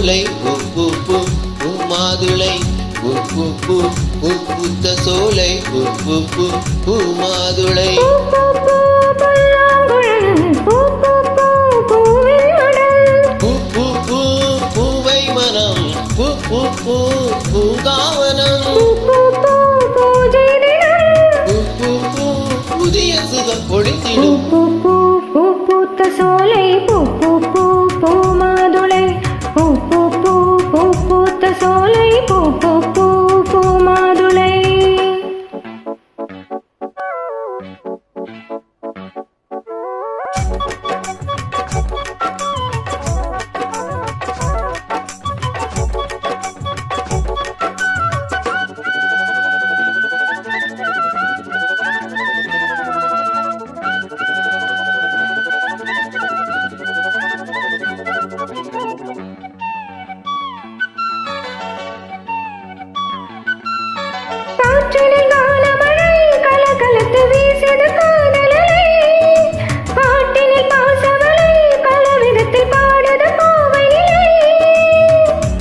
சோலை பூ பூ பூ பூ மாதுளை பூ பூ பூ பூ பூத்த சோலை பூ பூ பூ பூ மாதுளை பூ பூ பூ பூவை மனம் பூ பூ பூ பூங்காவனம் பூ பூ பூ புதிய சுகம் பொழிந்திடும் பூத்த சோலை பூ பூ பூ பூ மாதுளை பூ பூ பூ பூ பூத்த சோலை பூ பூ பூ பூ மாதுளை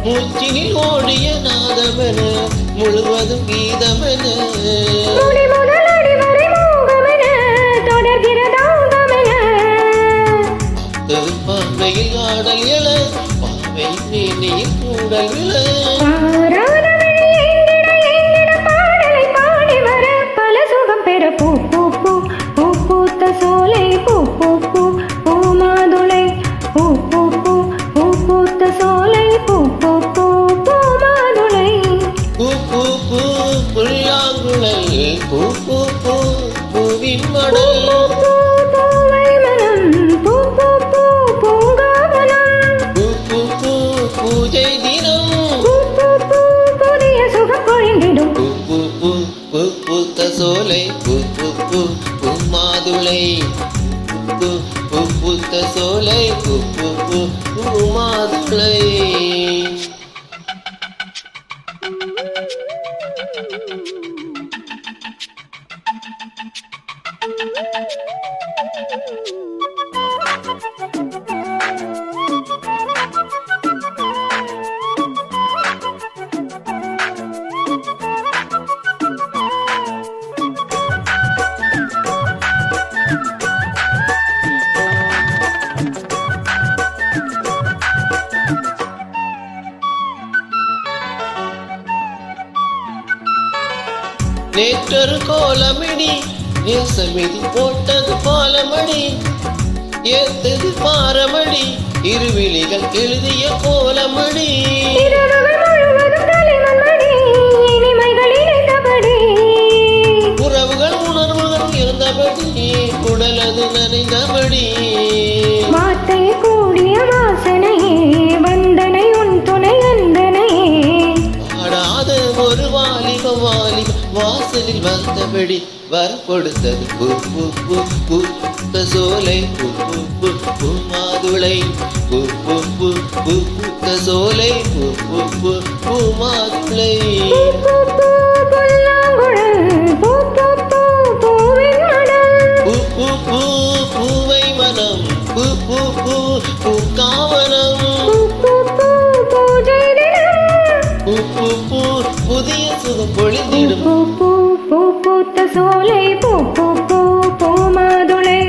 மூச்சினில் ஓடிய நாதமென முழுவதும் கீதமென பார்வையில் ஆடல் எழ பாவை மேனியில் கூடல் விழ பூ பூ பூ பூ பூத்த சோலை பூ பூ பூ பூ மாதுளை பூ பூ பூ பூ பூத்த சோலை பூ பூ பூ பூ மாதுளை பூ பூ பூ புல்லாங்குழல் பூ பூ பூ பூவின் மடல் பூவை மனம் பூ பூ பூ பூங்காவனம் பூ பூ பூ பூஜை தினம் பூ பூ பூ புதிய சுகம் பொழிந்திடும் பூ பூ பூ பூ பூத்த சோலை பூ பூ பூ பூ மாதுளை பூ பூ பூத்த சோலை பூ பூ பூ பூ மாதுளை நேற்றொரு கோலமிடி நேசமிதி போட்டது பாலமடி ஏத்தது பாரமடி இருவிழிகள் எழுதிய கோலமடி உறவுகள் உணர்வுகள் இருந்தபடி உடலது நனைந்தபடி வார்த்தை கூடிய வாசனையே வந்தனை உன் துணை அந்தனையே ஆடாத ஒரு வாலிப வாசலில் வந்தபடி வர கொடுத்தது பூ பூ பூ பூத்த சோலை பூ பூ பூ பூ மாதுளை பூ பூ பூ பூ பூத்த சோலை பூ பூ பூ பூ மாதுளை பூ பூ பூ பூவை மனம் பூ பூ பூ பூங்காவனம் பூ பூ பூ புதிய சுகம் பொழிந்திடும் பூத்த சோலை பூ பூ பூ பூ மாதுளை